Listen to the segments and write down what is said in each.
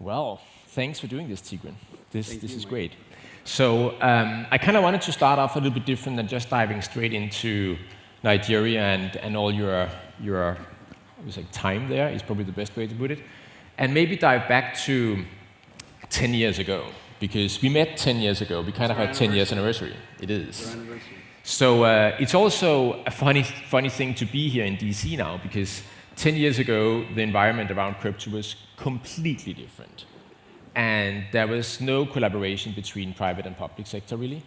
Well, thanks for doing this, Tigran. This is great. So I kind of wanted to start off a little bit different than just diving straight into Nigeria and all your time there is probably the best way to put it, and maybe dive back to 10 years ago, because we met 10 years ago. We kind of had 10 years anniversary. It is. So it's also a funny thing to be here in DC now, because 10 years ago, the environment around crypto was completely different. And there was no collaboration between private and public sector, really.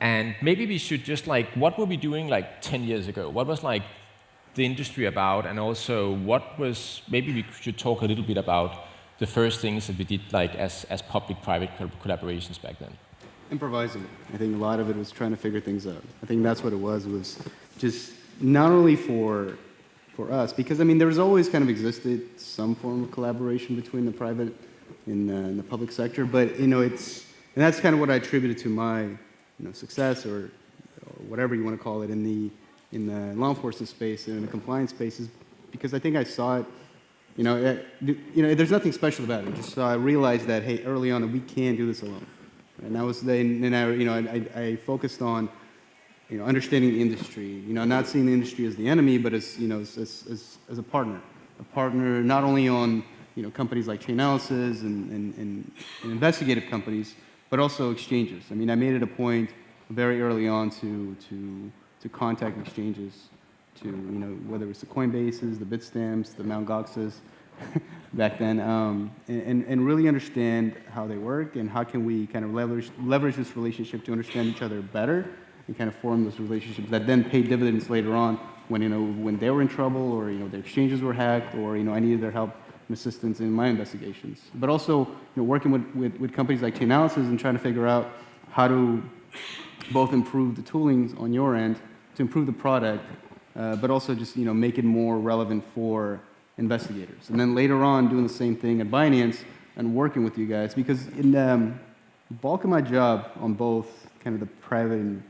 And maybe we should just what were we doing 10 years ago? What was the industry about? And also maybe we should talk a little bit about the first things that we did as public-private collaborations back then. Improvising. I think a lot of it was trying to figure things out. I think that's what it was just not only for us, because I mean there was always kind of existed some form of collaboration between the private and the public sector, but and that's kind of what I attributed to my success or whatever you want to call it in the law enforcement space and in the compliance spaces, because I think I saw it. There's nothing special about it. Just I realized that early on that we can't do this alone, and that was I focused on understanding the industry, not seeing the industry as the enemy, but as as a partner not only on companies like Chainalysis and investigative companies, but also exchanges. I mean, I made it a point very early on to contact exchanges, to whether it's the Coinbases, the Bitstamps, the Mt. Goxes back then, and really understand how they work and how can we kind of leverage this relationship to understand each other better and kind of form those relationships that then pay dividends later on when they were in trouble, or their exchanges were hacked, or I needed their help and assistance in my investigations. But also working with companies like Chainalysis and trying to figure out how to both improve the toolings on your end to improve the product, but also just make it more relevant for investigators. And then later on doing the same thing at Binance and working with you guys, because in the bulk of my job on both kind of the private and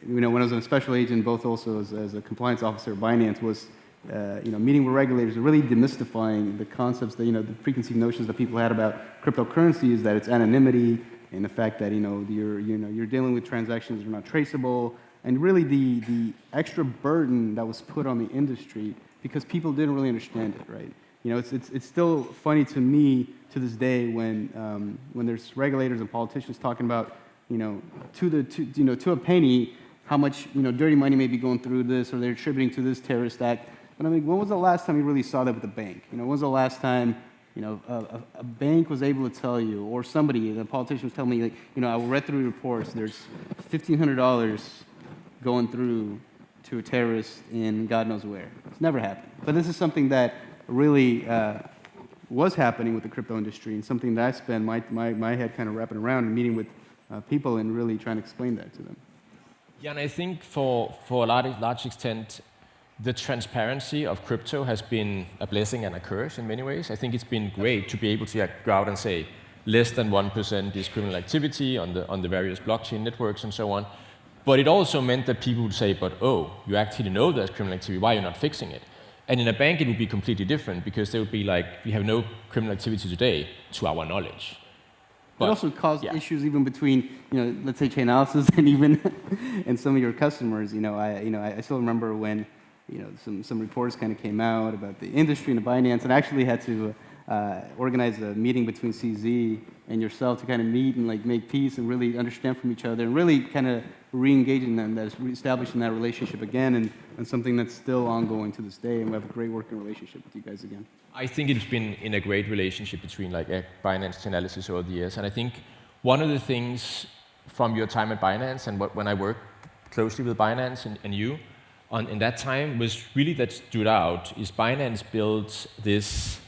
when I was a special agent, both also as a compliance officer at Binance, was meeting with regulators and really demystifying the concepts that the preconceived notions that people had about cryptocurrency, is that it's anonymity, and the fact that you're dealing with transactions that are not traceable, and really the extra burden that was put on the industry because people didn't really understand it, right? It's still funny to me to this day when there's regulators and politicians talking about to a penny how much dirty money may be going through this, or they're attributing to this terrorist act. But I mean, when was the last time you really saw that with a bank? When was the last time a bank was able to tell you, or somebody, the politician was telling me, I read through reports, there's $1,500 going through to a terrorist in God knows where. It's never happened. But this is something that really was happening with the crypto industry, and something that I spent my head kind of wrapping around and meeting with people and really trying to explain that to them. Yeah, and I think for a large extent, the transparency of crypto has been a blessing and a curse in many ways. I think it's been great to be able to go out and say less than 1% is criminal activity on the various blockchain networks and so on. But it also meant that people would say, but oh, you actually know there's criminal activity, why are you not fixing it? And in a bank, it would be completely different, because they would be like, we have no criminal activity today, to our knowledge. But it also caused issues even between, let's say Chainalysis and even and some of your customers. I still remember when, some reports kind of came out about the industry and the Binance, and I actually had to organize a meeting between CZ and yourself to kind of meet and make peace and really understand from each other and really kind of re-engaging them, that's reestablishing that relationship again, and something that's still ongoing to this day, and we have a great working relationship with you guys again. I think it's been in a great relationship between Binance Chainalysis over the years, and I think one of the things from your time at Binance and when I worked closely with Binance and you in that time was really that stood out is Binance built this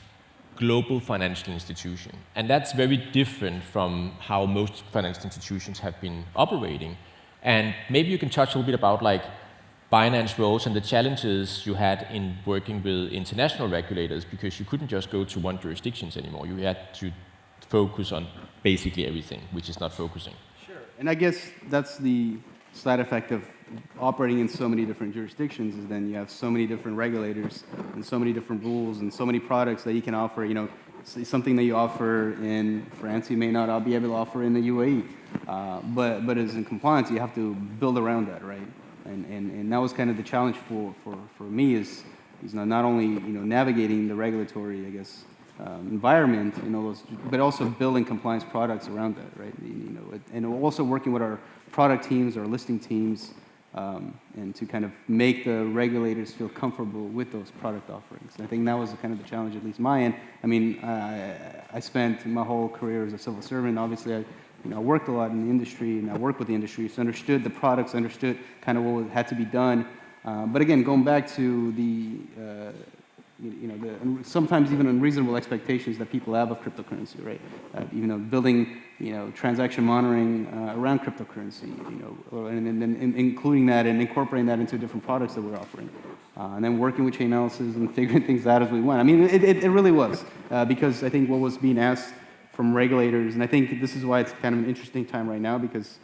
global financial institution, and that's very different from how most financial institutions have been operating. And maybe you can touch a little bit about Binance roles and the challenges you had in working with international regulators, because you couldn't just go to one jurisdiction anymore. You had to focus on basically everything, which is not focusing. Sure. And I guess that's the side effect of operating in so many different jurisdictions, is then you have so many different regulators and so many different rules and so many products that you can offer. something that you offer in France, you may not be able to offer in the UAE. But as in compliance, you have to build around that, right? And that was kind of the challenge for me is not only navigating the regulatory, I guess, environment, but also building compliance products around that, right? And also working with our product teams, our listing teams, and to kind of make the regulators feel comfortable with those product offerings. And I think that was kind of the challenge, at least my end. I mean, I spent my whole career as a civil servant. Obviously, I worked a lot in the industry, and I worked with the industry, so understood the products, understood kind of what had to be done. But again, going back to sometimes even unreasonable expectations that people have of cryptocurrency, right? Building, transaction monitoring around cryptocurrency, and including that and incorporating that into different products that we're offering. And then working with chain analysis and figuring things out as we went. I mean, it really was, because I think what was being asked from regulators, and I think this is why it's kind of an interesting time right now, because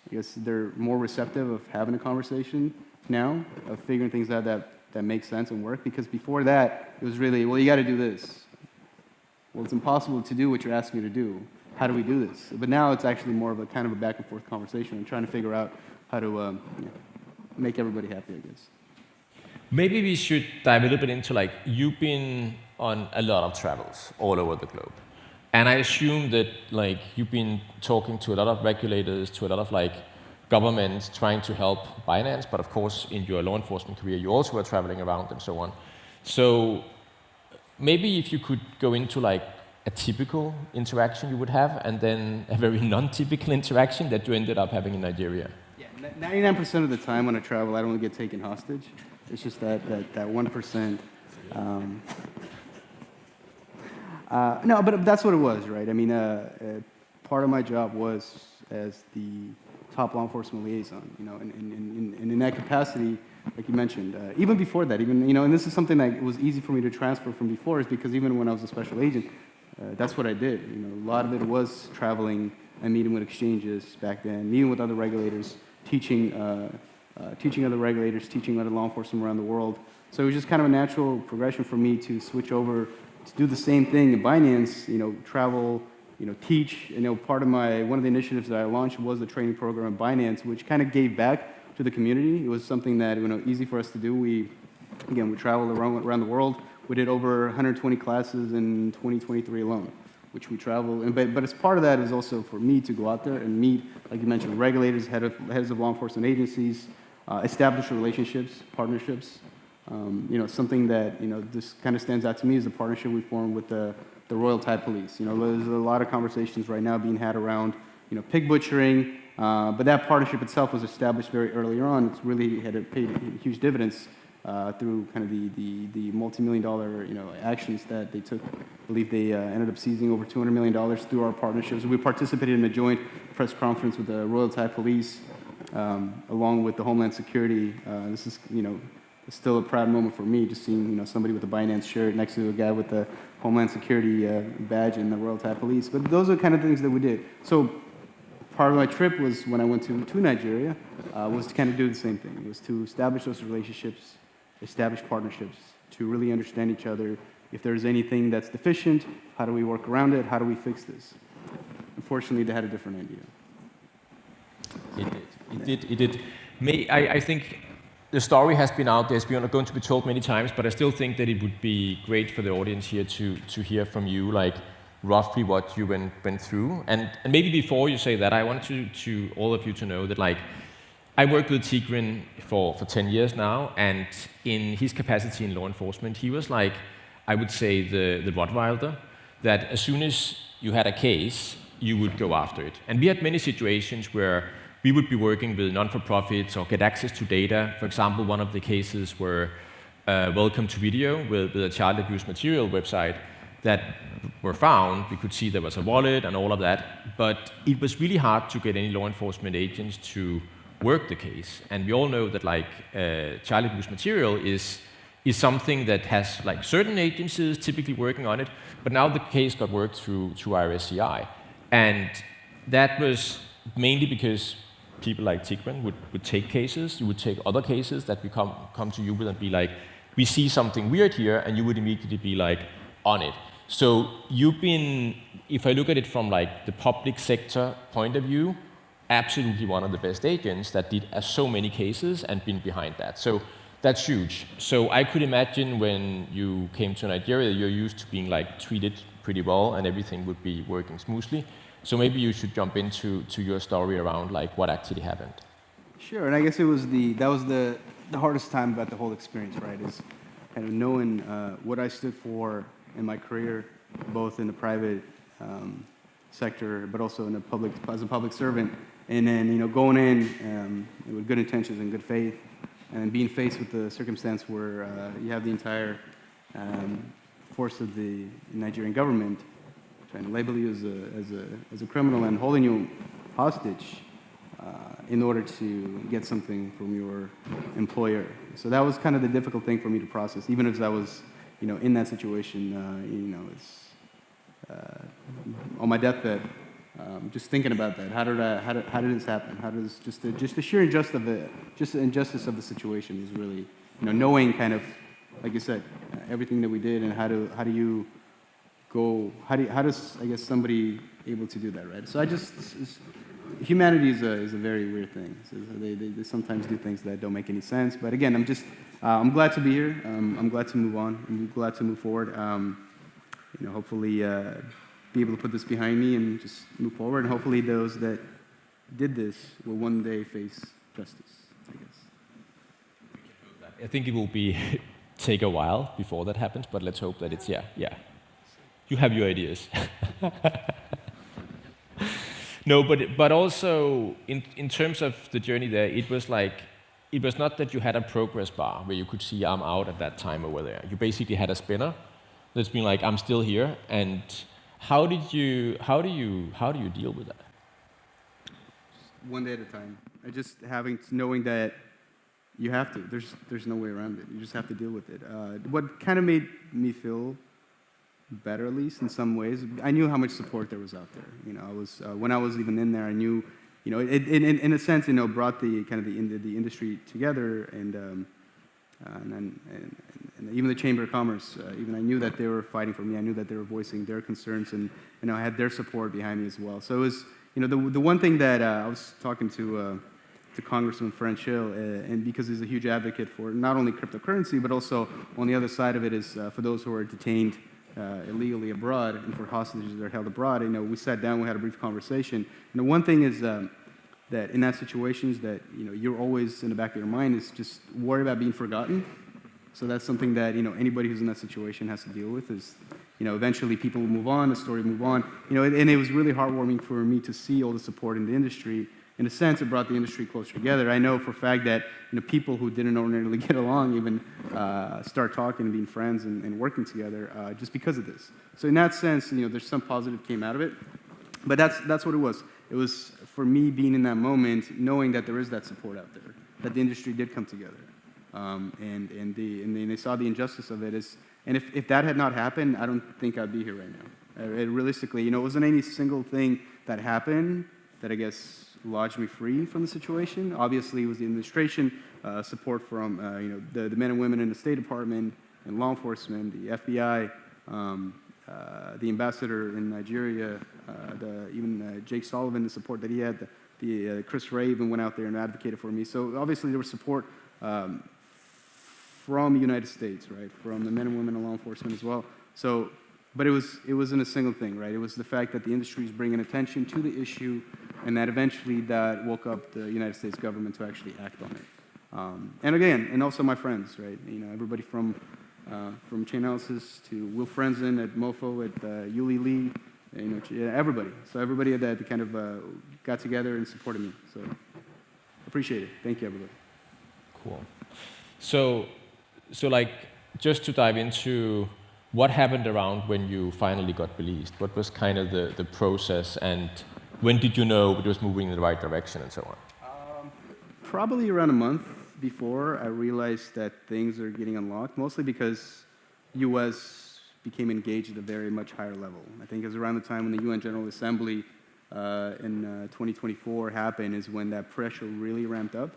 I guess they're more receptive of having a conversation now, of figuring things out that make sense and work, because before that, it was really, well, you got to do this. Well, it's impossible to do what you're asking me to do. How do we do this? But now it's actually more of a kind of a back and forth conversation and trying to figure out how to make everybody happy, I guess. Maybe we should dive a little bit into, like, you've been on a lot of travels all over the globe. And I assume that, like, you've been talking to a lot of regulators, to a lot of, like, governments trying to help Binance, but of course, in your law enforcement career, you also were traveling around and so on. So maybe if you could go into, like, a typical interaction you would have, and then a very non-typical interaction that you ended up having in Nigeria. Yeah, 99% of the time when I travel, I don't get taken hostage. It's just that 1%. No, but that's what it was, right? I mean, part of my job was as the top law enforcement liaison, and in that capacity, like you mentioned, even before that, and this is something that was easy for me to transfer from before, is because even when I was a special agent, that's what I did. A lot of it was traveling and meeting with exchanges back then, meeting with other regulators, teaching other regulators, teaching other law enforcement around the world. So it was just kind of a natural progression for me to switch over to do the same thing in Binance, travel, teach. Part of one of the initiatives that I launched was the training program at Binance, which kind of gave back to the community. It was something that, easy for us to do. We traveled around the world. We did over 120 classes in 2023 alone, which we traveled. But as part of that is also for me to go out there and meet, like you mentioned, regulators, heads of law enforcement agencies, establish relationships, partnerships. Something that, this kind of stands out to me is the partnership we formed with the Royal Thai Police. There's a lot of conversations right now being had around, pig butchering, but that partnership itself was established very early on. It's really had paid huge dividends through kind of the multi-million-dollar, actions that they took. I believe they ended up seizing over $200 million through our partnerships. We participated in a joint press conference with the Royal Thai Police, along with the Homeland Security. This is, it's still a proud moment for me, just seeing somebody with a Binance shirt next to a guy with the Homeland Security badge in the Royal Thai Police. But those are the kind of things that we did. So part of my trip was when I went to Nigeria, was to kind of do the same thing. It was to establish those relationships, establish partnerships, to really understand each other. If there's anything that's deficient, how do we work around it? How do we fix this? Unfortunately, they had a different idea. It did. I think the story has been out there. It's going to be told many times, but I still think that it would be great for the audience here to hear from you, like, roughly what you went through. And maybe before you say that, I want to all of you to know that, like, I worked with Tigran for 10 years now, and in his capacity in law enforcement, he was like, I would say, the Rottweiler, that as soon as you had a case, you would go after it. And we had many situations where we would be working with non-for-profits or get access to data. For example, one of the cases were Welcome to Video with a child abuse material website that were found. We could see there was a wallet and all of that, but it was really hard to get any law enforcement agents to work the case. And we all know that, like, child abuse material is something that has, like, certain agencies typically working on it, but now the case got worked through IRSCI. And that was mainly because people like Tigran would take cases. You would take other cases that we come to you with and be like, we see something weird here, and you would immediately be like, on it. So you've been, if I look at it from like the public sector point of view, absolutely one of the best agents that did so many cases and been behind that. So that's huge. So I could imagine when you came to Nigeria, you're used to being like treated pretty well and everything would be working smoothly. So maybe you should jump into your story around like what actually happened. Sure, and I guess that was the hardest time about the whole experience, right? Is kind of knowing what I stood for in my career, both in the private sector, but also in as a public servant, and then going in with good intentions and good faith, and being faced with the circumstance where you have the entire force of the Nigerian government trying to label you as a criminal and holding you hostage in order to get something from your employer. So that was kind of the difficult thing for me to process, even as I was, in that situation. It's on my deathbed, just thinking about that. How did this happen? How does just the sheer injustice of it, just the injustice of the situation is really, knowing kind of, like you said, everything that we did and how does I guess somebody able to do that, right? So humanity is a very weird thing. So they sometimes do things that don't make any sense. But again, I'm glad to be here. I'm glad to move on. I'm glad to move forward. Hopefully be able to put this behind me and just move forward. And hopefully those that did this will one day face justice, I guess. I think it will take a while before that happens, but let's hope that it's, yeah. You have your ideas. No, but also in terms of the journey there, it was not that you had a progress bar where you could see I'm out at that time over there. You basically had a spinner that's been like, I'm still here. And how do you deal with that? One day at a time. Knowing that you have to. There's no way around it. You just have to deal with it. What kind of made me feel better, at least in some ways, I knew how much support there was out there. I was when I was even in there, I knew, in a sense, brought the kind of the industry together, and even the Chamber of Commerce. Even I knew that they were fighting for me. I knew that they were voicing their concerns, and I had their support behind me as well. So it was, the one thing that I was talking to Congressman French Hill, and because he's a huge advocate for not only cryptocurrency, but also on the other side of it is for those who are detained illegally abroad and for hostages that are held abroad. We sat down, we had a brief conversation. And the one thing is that in that situation is that you're always in the back of your mind is just worry about being forgotten. So that's something that anybody who's in that situation has to deal with. Is eventually people will move on, the story will move on. And it was really heartwarming for me to see all the support in the industry. In a sense, it brought the industry closer together. I know for a fact that people who didn't ordinarily get along even start talking and being friends and working together just because of this. So in that sense, there's some positive came out of it. But that's what it was. It was for me being in that moment, knowing that there is that support out there, that the industry did come together, and they saw the injustice of it. And if that had not happened, I don't think I'd be here right now. Realistically, it wasn't any single thing that happened that I guess lodged me free from the situation. Obviously, it was the administration, support from the men and women in the State Department and law enforcement, the FBI, the ambassador in Nigeria, even Jake Sullivan, the support that he had. The Chris Ray even went out there and advocated for me. So obviously there was support from the United States, right, from the men and women in law enforcement as well. So, but it wasn't a single thing, right? It was the fact that the industry is bringing attention to the issue, and that eventually that woke up the United States government to actually act on it. And again, and also my friends, right? Everybody from Chainalysis to Will Frenzen at MoFo, at Yuli Lee, everybody. So everybody that kind of got together and supported me. So appreciate it. Thank you, everybody. Cool. So like, just to dive into what happened around when you finally got released? What was kind of the process, and when did you know it was moving in the right direction and so on? Probably around a month before I realized that things are getting unlocked, mostly because U.S. became engaged at a very much higher level. I think it was around the time when the UN General Assembly in 2024 happened is when that pressure really ramped up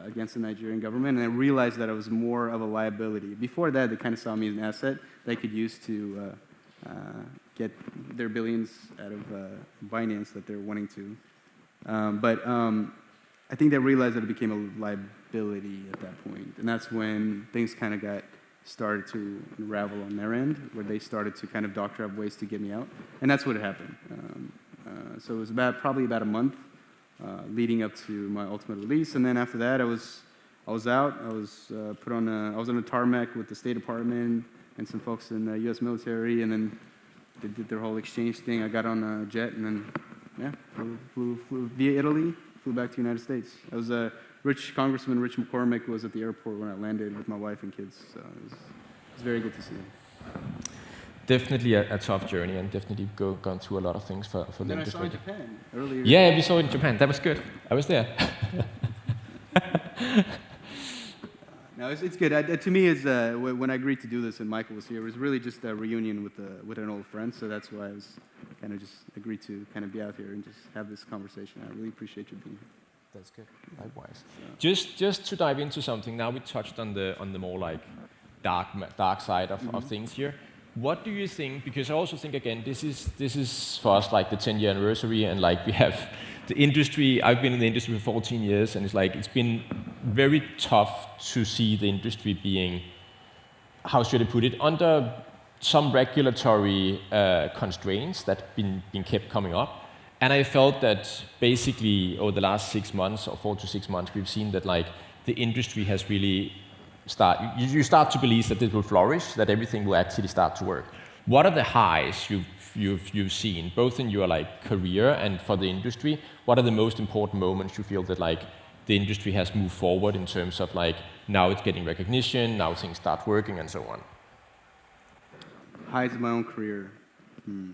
against the Nigerian government, and I realized that I was more of a liability. Before that, they kind of saw me as an asset they could use to get their billions out of Binance that they're wanting to. But I think they realized that it became a liability at that point, and that's when things kind of started to unravel on their end, where they started to kind of doctor up ways to get me out, and that's what happened. So it was probably about a month leading up to my ultimate release, and then after that, I was out. I was I was on a tarmac with the State Department and some folks in the U.S. military, and then they did their whole exchange thing. I got on a jet, and then flew via Italy, flew back to the United States. I was Congressman Rich McCormick was at the airport when I landed with my wife and kids, so it was very good to see him. Definitely a tough journey, and definitely gone through a lot of things for the then industry. I saw in Japan earlier. Yeah, we saw it in Japan. That was good. I was there. No, it's good. To me, when I agreed to do this and Michael was here, it was really just a reunion with an old friend. So that's why I was kind of just agreed to kind of be out here and just have this conversation. I really appreciate you being here. That's good. Likewise. Just to dive into something. Now we touched on the more like dark side of things here. What do you think? Because I also think again, this is for us like the 10-year anniversary, and like we have the industry. I've been in the industry for 14 years, and it's been very tough to see the industry being, how should I put it, under some regulatory constraints that have been kept coming up. And I felt that basically over the last 6 months or 4 to 6 months, we've seen that like the industry has really you start to believe that it will flourish, that everything will actually start to work. What are the highs you've seen, both in your like career and for the industry? What are the most important moments you feel that like the industry has moved forward in terms of like now it's getting recognition, now things start working, and so on? Highs of my own career. You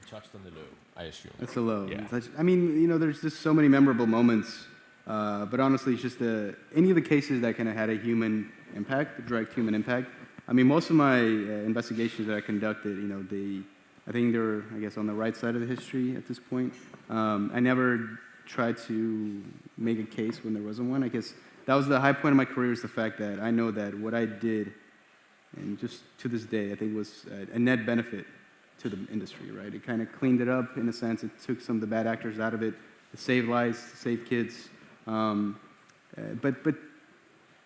touched on the low, I assume. That's a low. Yeah. I mean, there's just so many memorable moments. But honestly, it's just any of the cases that kind of had a human impact, a direct human impact. I mean, most of my investigations that I conducted, I think they were, I guess, on the right side of the history at this point. I never tried to make a case when there wasn't one. I guess that was the high point of my career, is the fact that I know that what I did, and just to this day, I think was a net benefit to the industry, right? It kind of cleaned it up in a sense. It took some of the bad actors out of it. It saved lives, saved kids. But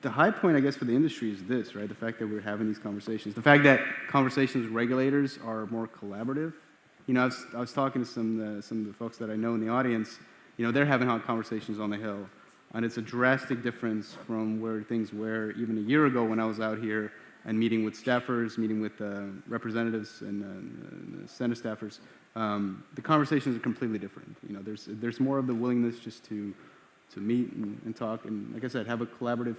the high point, I guess, for the industry is this, right? The fact that we're having these conversations. The fact that conversations with regulators are more collaborative. I was talking to some of the folks that I know in the audience. They're having hot conversations on the Hill. And it's a drastic difference from where things were even a year ago when I was out here and meeting with staffers, meeting with representatives and Senate staffers. The conversations are completely different. There's more of the willingness just to meet and talk, and like I said, have a collaborative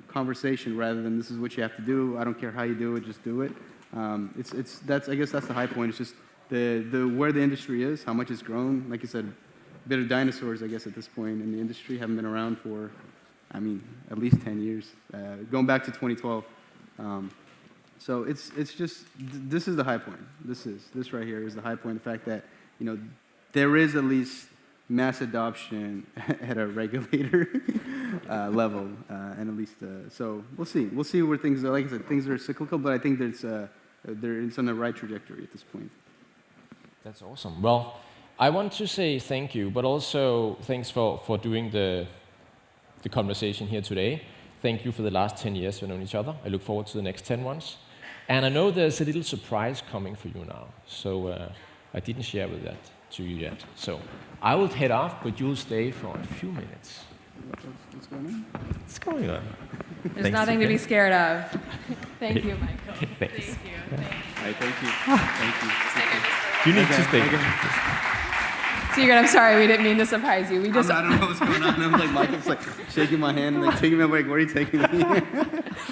conversation rather than this is what you have to do. I don't care how you do it, just do it. I guess that's the high point. It's just the where the industry is, how much it's grown. Like you said, a bit of dinosaurs, I guess, at this point in the industry. Haven't been around for, at least 10 years, going back to 2012. So it's just this is the high point. This right here is the high point. The fact that there is at least mass adoption at a regulator level, and at least so we'll see where things are. Like I said, things are cyclical, but I think it's on the right trajectory at this point. That's awesome. Well, I want to say thank you, but also thanks for doing the conversation here today. Thank you for the last 10 years we've known each other. I look forward to the next 10 ones. And I know there's a little surprise coming for you now, so I didn't share with that to you yet. So I will head off, but you'll stay for a few minutes. What's going on? What's going on? There's nothing to be scared of. Thank you, Michael. Thanks. Thank you. All right, thank you. Thank you. You need to stay. Tigran, I'm sorry, we didn't mean to surprise you. I don't know what's going on. I'm like, Michael's like shaking my hand and like taking me. I'm like, where are you taking me?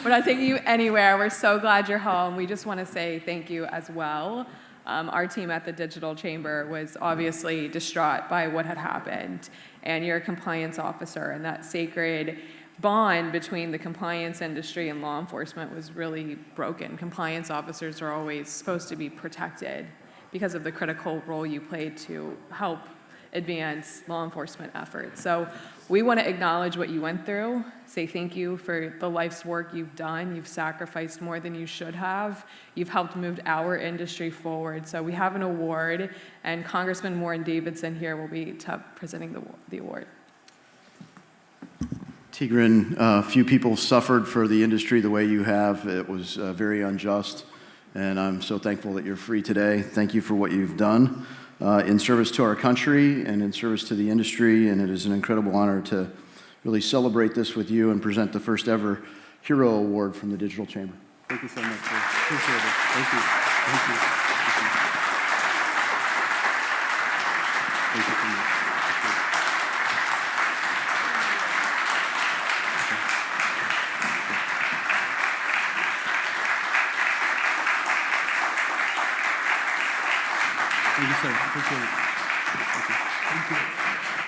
We're not taking you anywhere. We're so glad you're home. We just want to say thank you as well. Our team at the Digital Chamber was obviously distraught by what had happened, and you're a compliance officer, and that sacred bond between the compliance industry and law enforcement was really broken. Compliance officers are always supposed to be protected because of the critical role you played to help advance law enforcement efforts. So we want to acknowledge what you went through, say thank you for the life's work you've done. You've sacrificed more than you should have. You've helped move our industry forward. So we have an award, and Congressman Warren Davidson here will be presenting the award. Tigran, few people suffered for the industry the way you have. It was very unjust, and I'm so thankful that you're free today. Thank you for what you've done in service to our country and in service to the industry, and it is an incredible honor to really celebrate this with you and present the first ever Hero Award from the Digital Chamber. Thank you so much, sir. Appreciate it. Thank you. Thank you. Thank you so much. Thank you, sir. Appreciate it. Thank you. Thank you.